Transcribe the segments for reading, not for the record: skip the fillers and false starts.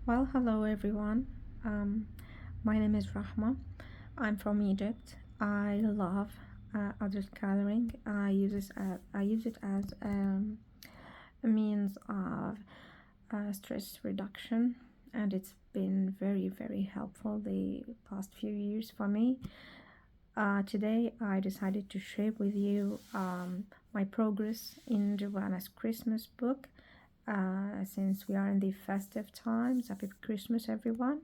Well, hello everyone. My name is Rahma. I'm from Egypt. I love adult coloring. I use it as a means of stress reduction, and it's been very helpful the past few years for me. Today, I decided to share with you my progress in Johanna's Christmas book. Since we are in the festive times, happy Christmas, everyone.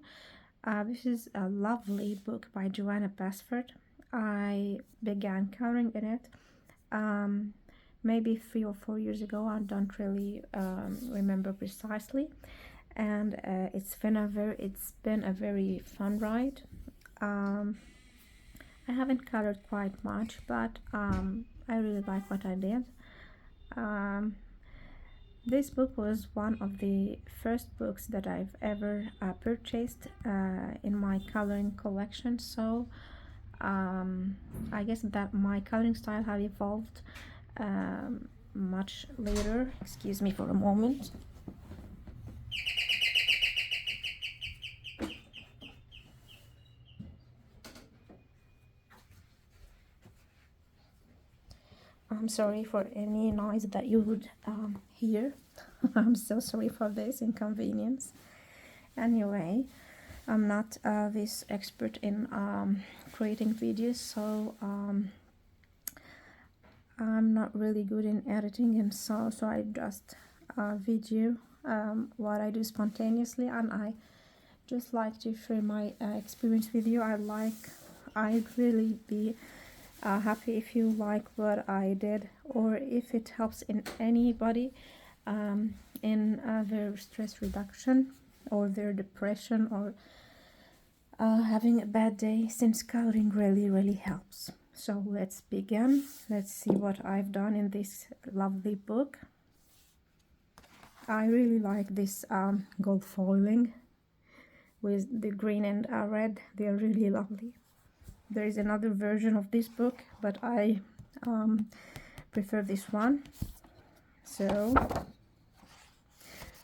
This is a lovely book by Johanna Basford. I began coloring in it maybe 3 or 4 years ago. I don't really remember precisely, and it's been a very fun ride. I haven't colored quite much, but I really like what I did. This book was one of the first books that I've ever purchased in my coloring collection, so I guess that my coloring style have evolved much later. Excuse me for a moment. I'm sorry for any noise that you would hear. I'm so sorry for this inconvenience. Anyway, I'm not this expert in creating videos, so I'm not really good in editing, and so I just video what I do spontaneously, and I just like to share my experience with you. I'd really be happy if you like what I did, or if it helps in anybody in their stress reduction or their depression, or having a bad day, since coloring really helps. So let's begin. Let's see what I've done in this lovely book. I really like this gold foiling with the green and red. They're really lovely. There is another version of this book, but I prefer this one. So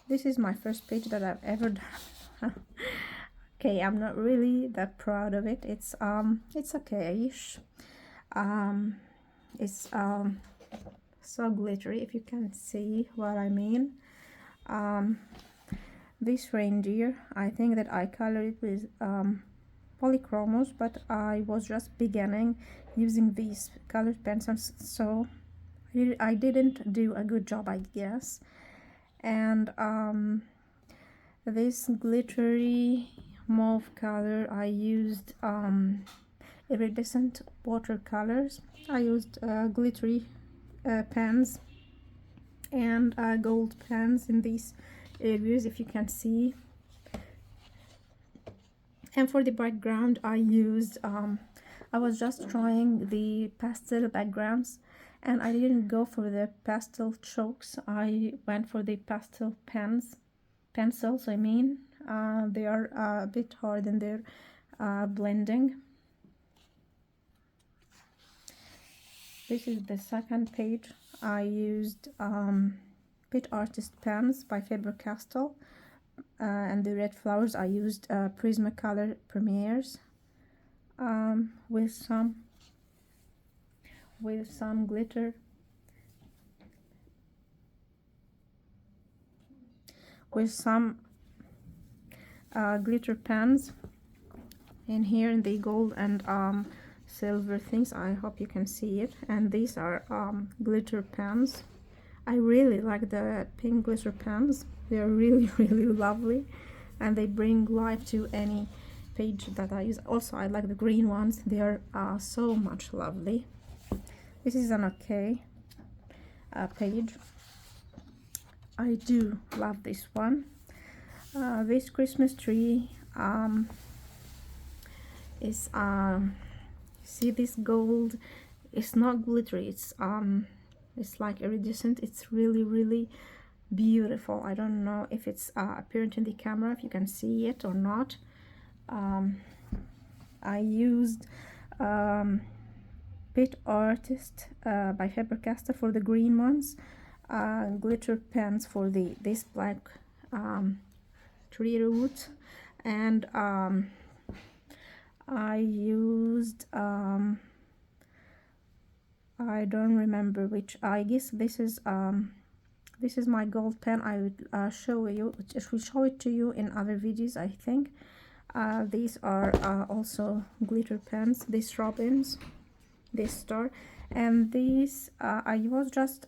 this is my first page that I've ever done. Okay, I'm not really that proud of it. It's okay-ish. It's so glittery, if you can see what I mean. This reindeer, I think that I colored it with polychromos, but I was just beginning using these colored pencils, so I didn't do a good job, I guess. And this glittery mauve color, I used iridescent watercolors. I used glittery pens and gold pens in these areas, if you can see. And for the background, I used I was just trying the pastel backgrounds, and I didn't go for the pastel chalks. I went for the pastel pencils. I mean, they are a bit hard in their blending. This is the second page. I used Pit Artist pens by Faber-Castell, and the red flowers I used Prismacolor Premieres with some glitter, with some glitter pens in here, in the gold and silver things. I hope you can see it. And these are glitter pens. I really like the pink glitter pens. They're really lovely, and they bring life to any page that I use. Also, I like the green ones. They are so much lovely. This is an okay page. I do love this one. This Christmas tree is see this gold. It's not glittery. It's like iridescent. It's really beautiful. I don't know if it's apparent in the camera, if you can see it or not. I used Pit Artist by Faber-Castell for the green ones, glitter pens for this black tree root, and I used I don't remember which. I guess this is my gold pen. I would show it to you in other videos, I think. These are also glitter pens. These Robins, this store, and these I was just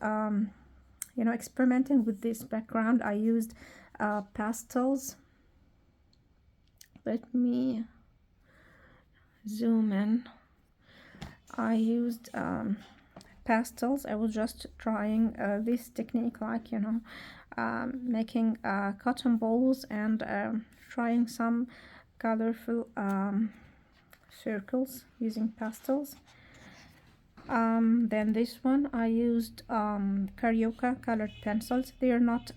you know, experimenting with this background. I used pastels. Let me zoom in. I used pastels. I was just trying this technique, like, you know, making cotton balls and trying some colorful circles using pastels. Then this one I used Carioca colored pencils. They are not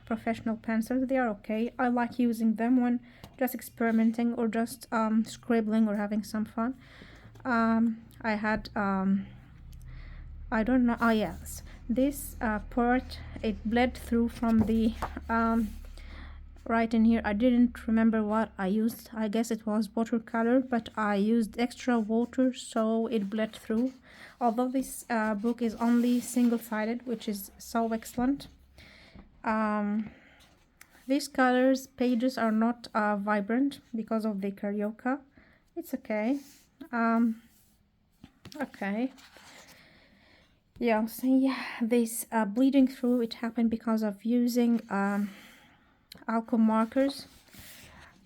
professional pencils. They are okay. I like using them when just experimenting or just scribbling or having some fun. I had I don't know, oh yes, this part, it bled through from the right in here. I didn't remember what I used. I guess it was watercolor, but I used extra water, so it bled through. Although this book is only single-sided, which is so excellent. These colors pages are not vibrant because of the Carioca. It's okay. Okay. Yeah, so yeah, this bleeding through, it happened because of using alcohol markers.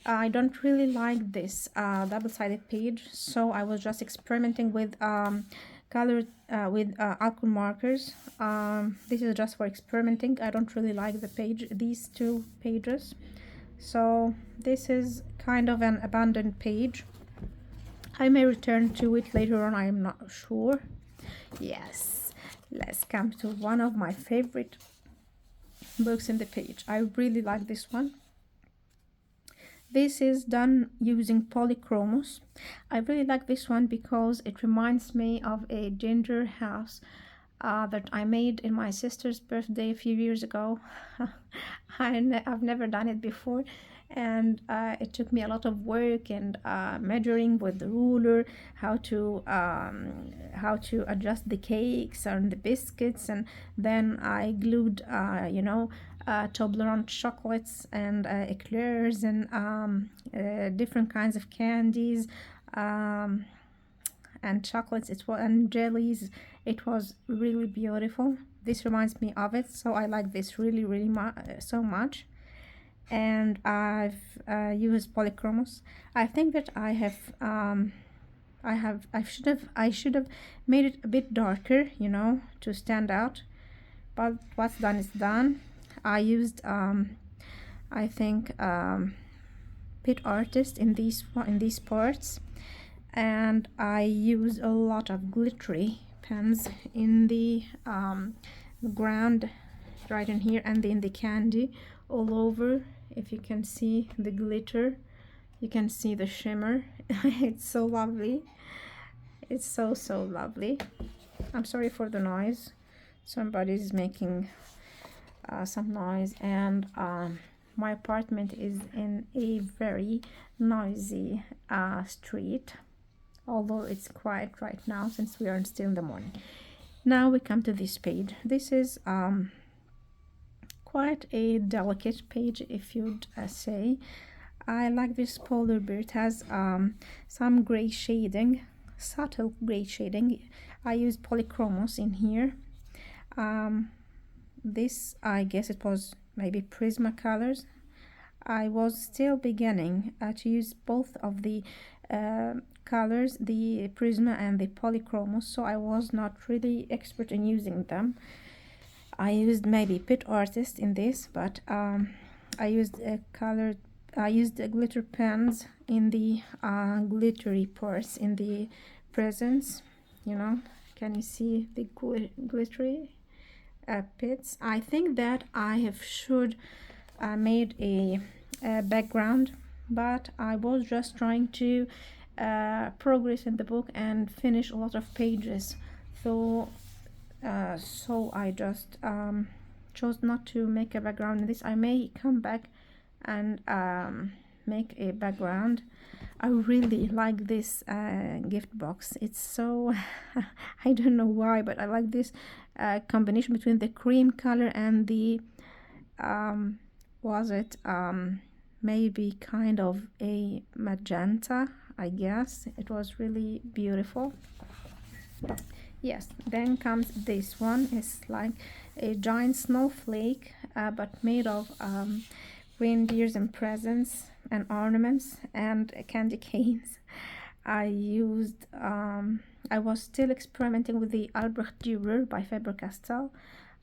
I don't really like this double-sided page, so I was just experimenting with colored with alcohol markers. This is just for experimenting. I don't really like the page, these two pages, so this is kind of an abandoned page. I may return to it later on, I am not sure. Yes, let's come to one of my favorite books in the page. I really like this one. This is done using polychromos. I really like this one because it reminds me of a ginger house that I made in my sister's birthday a few years ago. I've never done it before, and it took me a lot of work and measuring with the ruler, how to adjust the cakes and the biscuits, and then I glued you know, Toblerone chocolates and eclairs and different kinds of candies and chocolates, and jellies. It was really beautiful. This reminds me of it, so I like this really so much. And I've used polychromos. I think that I should have made it a bit darker, you know, to stand out, but what's done is done. I used I think Pit Artist in these parts, and I use a lot of glittery pens in the ground right in here, and in the candy all over. If you can see the glitter, you can see the shimmer. It's so lovely. It's so lovely. I'm sorry for the noise. Somebody's making some noise, and my apartment is in a very noisy street, although it's quiet right now since we are still in the morning. Now we come to this page. This is quite a delicate page, if you'd say. I like this polar bear. It has some gray shading, subtle gray shading. I used polychromos in here. This, I guess it was maybe Prismacolors. I was still beginning to use both of the colors, the Prisma and the polychromos, so I was not really expert in using them. I used maybe Pit Artist in this, but I used glitter pens in the glittery parts, in the presents, you know. Can you see the glittery pits? I think that I should made a background, but I was just trying to progress in the book and finish a lot of pages, so I just chose not to make a background in this. I may come back and make a background. I really like this gift box. It's so I don't know why, but I like this combination between the cream color and the was it maybe kind of a magenta, I guess. It was really beautiful. Yes, then comes this one. It's like a giant snowflake, but made of reindeers and presents and ornaments and candy canes. I was still experimenting with the Albrecht Dürer by Faber-Castell.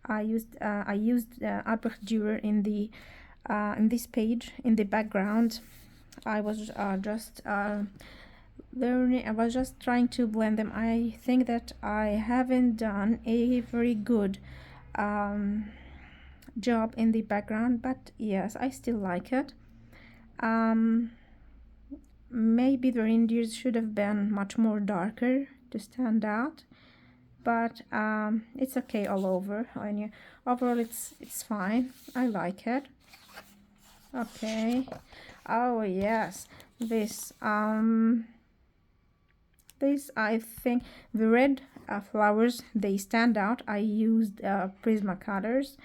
I used Albrecht Dürer in this page in the background. I was just learning. I was just trying to blend them. I think that I haven't done a very good job in the background, but yes, I still like it. Maybe the reindeers should have been much more darker to stand out, but it's okay all over. Overall, it's fine. I like it. Okay. Oh yes, this I think the red flowers, they stand out. I used Prismacolors,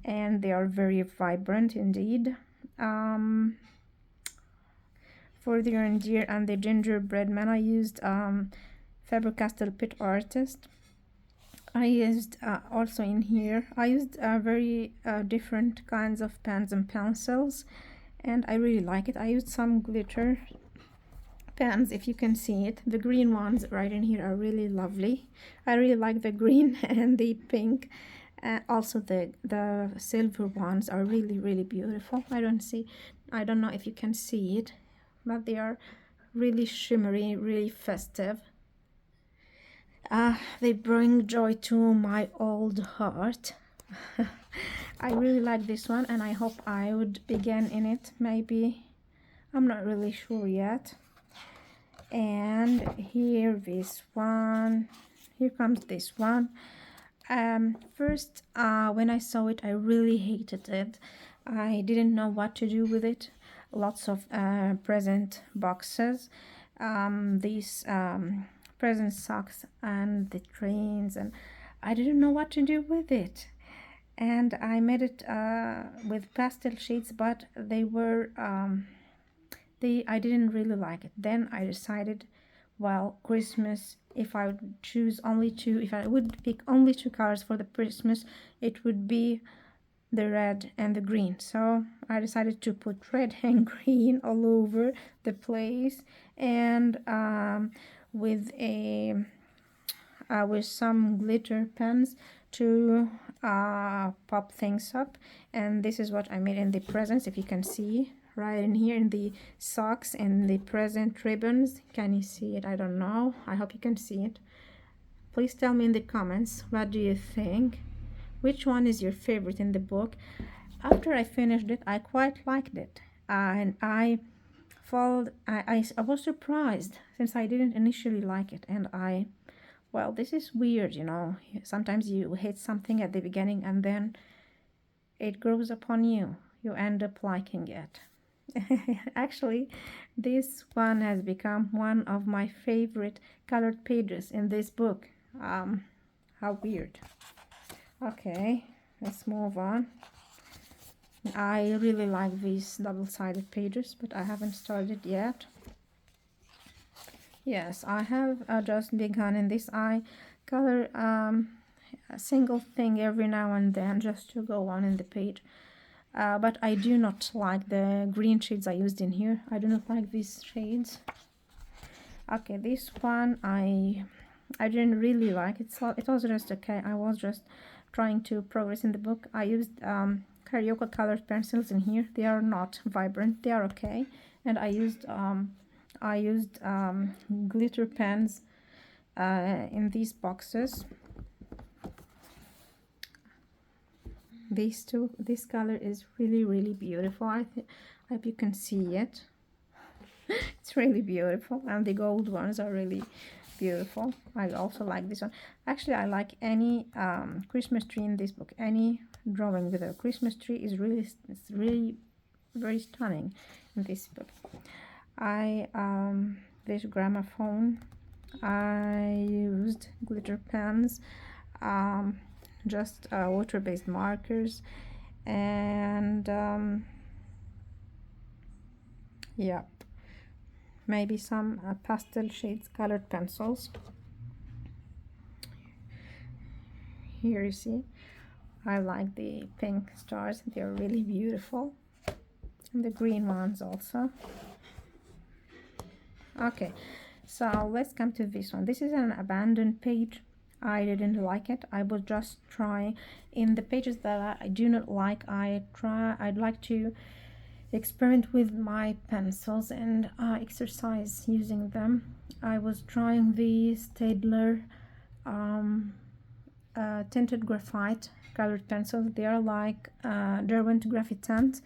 and they are very vibrant indeed. For the reindeer and the gingerbread man, I used Faber-Castell Pit Artist. I used also in here, I used very different kinds of pens and pencils, and I really like it. I used some glitter pens, if you can see it. The green ones right in here are really lovely. I really like the green and the pink. Also the silver ones are really, really beautiful. I don't know if you can see it, but they are really shimmery, really festive. They bring joy to my old heart. I really like this one, and I hope I would begin in it. Maybe, I'm not really sure yet. And here comes this one. First, when I saw it, I really hated it. I didn't know what to do with it. Lots of present boxes, these present socks and the trains, and I didn't know what to do with it. And I made it with pastel shades, but they were I didn't really like it. Then I decided, well, Christmas, if I would pick only two colors for the Christmas, it would be the red and the green. So I decided to put red and green all over the place, and with some glitter pens to pop things up. And this is what I made in the presents, if you can see right in here, in the socks and the present ribbons. Can you see it? I don't know. I hope you can see it. Please tell me in the comments, what do you think? Which one is your favorite in the book? After I finished it, I quite liked it, and I was surprised, since I didn't initially like it. And well, this is weird, you know. Sometimes you hate something at the beginning, and then it grows upon you. You end up liking it. Actually, this one has become one of my favorite colored pages in this book. How weird. Okay, let's move on. I really like these double-sided pages, but I haven't started yet. Yes, I have just begun in this. I color a single thing every now and then just to go on in the page. But I do not like the green shades I used in here. I do not like these shades. Okay, this one I didn't really like. It was just okay. I was just trying to progress in the book. I used Carioca colored pencils in here. They are not vibrant. They are okay. And I used glitter pens in these boxes. This color is really, really beautiful. I hope you can see it. It's really beautiful, and the gold ones are really beautiful. I also like this one. Actually, I like any Christmas tree in this book. Any drawing with a Christmas tree is really very stunning in this book. This gramophone, I used glitter pens, just water-based markers, and yeah, maybe some pastel shades colored pencils. Here you see, I like the pink stars, they're really beautiful, and the green ones also. Okay, so let's come to this one. This is an abandoned page. I didn't like it. I was just trying in the pages that I do not like. I'd like to experiment with my pencils and exercise using them. I was trying the Staedtler tinted graphite colored pencils. They are like Derwent Graphitant.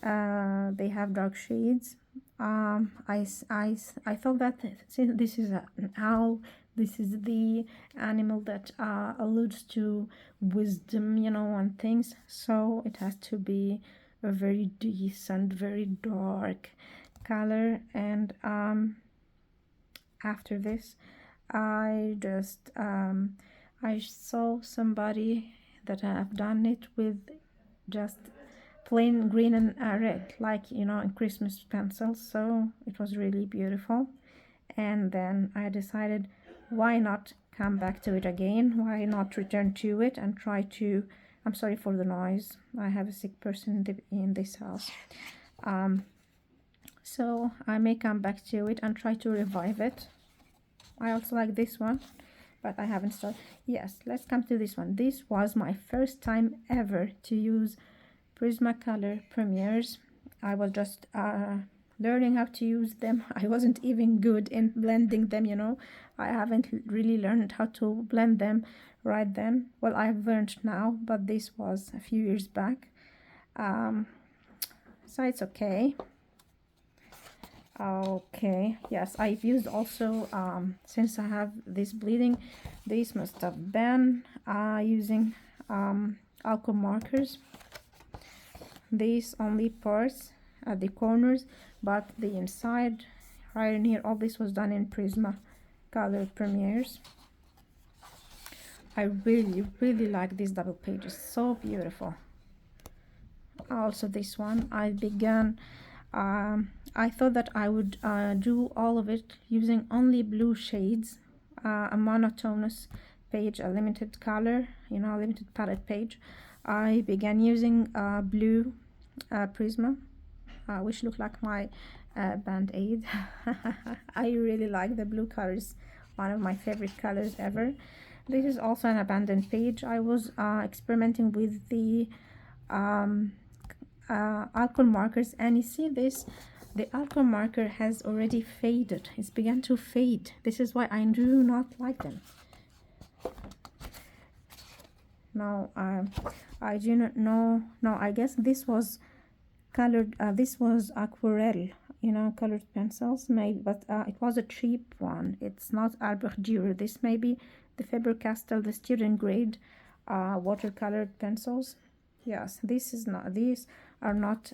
They have dark shades. I thought that since this is an owl, this is the animal that alludes to wisdom, you know, and things, so it has to be a very decent, very dark color. And after this, I just I saw somebody that have done it with just plain green and red, like, you know, in Christmas pencils, so it was really beautiful. And then I decided, why not come back to it again, why not return to it and try to, I'm sorry for the noise, I have a sick person in this house, so I may come back to it and try to revive it. I also like this one, but I haven't started. Yes, let's come to this one. This was my first time ever to use Prismacolor Premieres. I was just learning how to use them. I wasn't even good in blending them, you know. I haven't really learned how to blend them right then. Well, I've learned now, but this was a few years back. So it's okay. Okay, yes, I've used also, since I have this bleeding, this must have been using alcohol markers. These only parts at the corners, but the inside right in here, all this was done in Prismacolor Premieres. I really like these double pages, so beautiful. Also this one, I began, I thought that I would do all of it using only blue shades, a monotonous page, a limited color, you know, a limited palette page. I began using blue Prisma, which look like my band-aid. I really like the blue colors, one of my favorite colors ever. This is also an abandoned page. I was experimenting with the alcohol markers, and you see this, the alcohol marker has already faded. It's began to fade. This is why I do not like them. No, I do not know. No, I guess this was colored, this was aquarelle, you know, colored pencils, maybe, but it was a cheap one. It's not Albert Dürer. This may be the Faber-Castell, the student grade watercolor pencils. Yes, this is not, these are not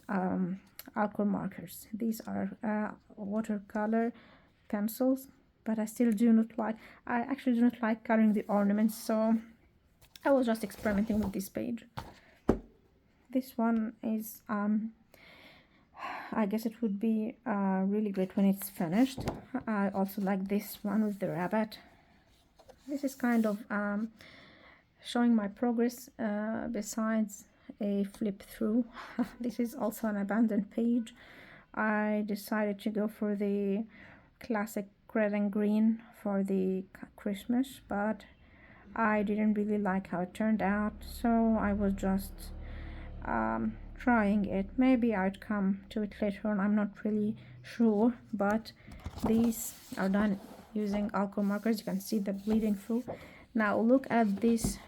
alcohol markers. These are watercolor pencils, but I still do not like, I actually do not like coloring the ornaments, so I was just experimenting with this page. This one is, I guess it would be really great when it's finished. I also like this one with the rabbit. This is kind of showing my progress besides a flip through. This is also an abandoned page. I decided to go for the classic red and green for the Christmas, but I didn't really like how it turned out, so I was just trying it. Maybe I'd come to it later on, I'm not really sure, but these are done using alcohol markers. You can see the bleeding through. Now look at this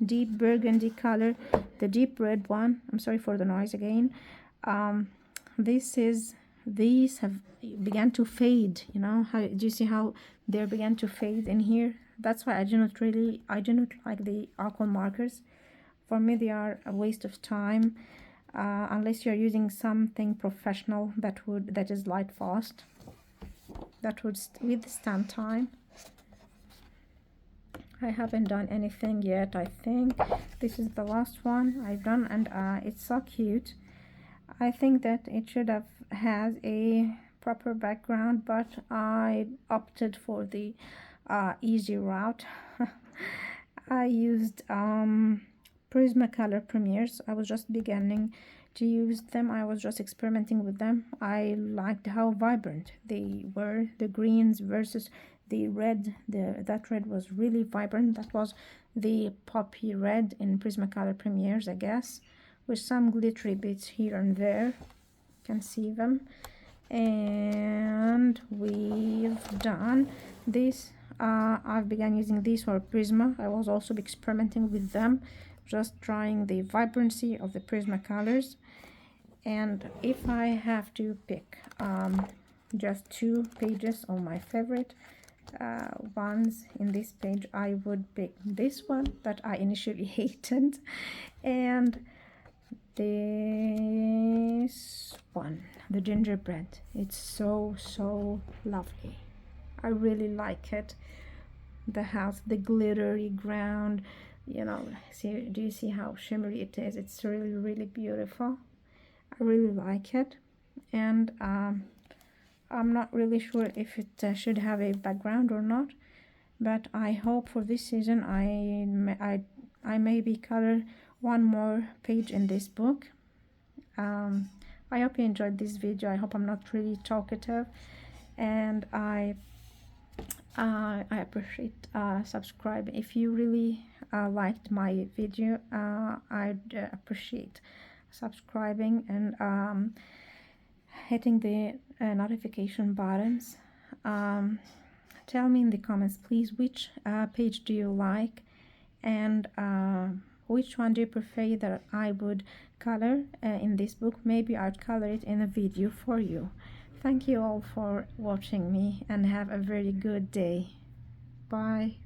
deep burgundy color, the deep red one. I'm sorry for the noise again. These have began to fade, you know. How do you see how they began to fade in here? That's why I do not like the alcohol markers. For me, they are a waste of time. unless you're using something professional that is light fast, that would withstand time. I haven't done anything yet. I think this is the last one I've done, and it's so cute. I think that it should have has a proper background, but I opted for the easy route. I used Prismacolor premieres. I was just beginning to use them. I was just experimenting with them. I liked how vibrant they were, the greens versus the red. That red was really vibrant. That was the poppy red in Prismacolor premieres, I guess, with some glittery bits here and there. You can see them. And we've done this. I've begun using these for Prisma. I was also experimenting with them, just trying the vibrancy of the Prismacolors. And if I have to pick just 2 pages of my favorite ones in this page, I would pick this one that I initially hated, and this one, the gingerbread. It's so lovely. I really like it. The house, the glittery ground, you know, see, do you see how shimmery it is? It's really beautiful. I really like it. And I'm not really sure if it should have a background or not, but I hope for this season I maybe color one more page in this book. I hope you enjoyed this video. I hope I'm not really talkative, and I appreciate subscribe. If you really liked my video, I'd appreciate subscribing and hitting the notification buttons. Tell me in the comments, please, which page do you like, and which one do you prefer that I would color in this book. Maybe I'd color it in a video for you. Thank you all for watching me, and have a very good day. Bye.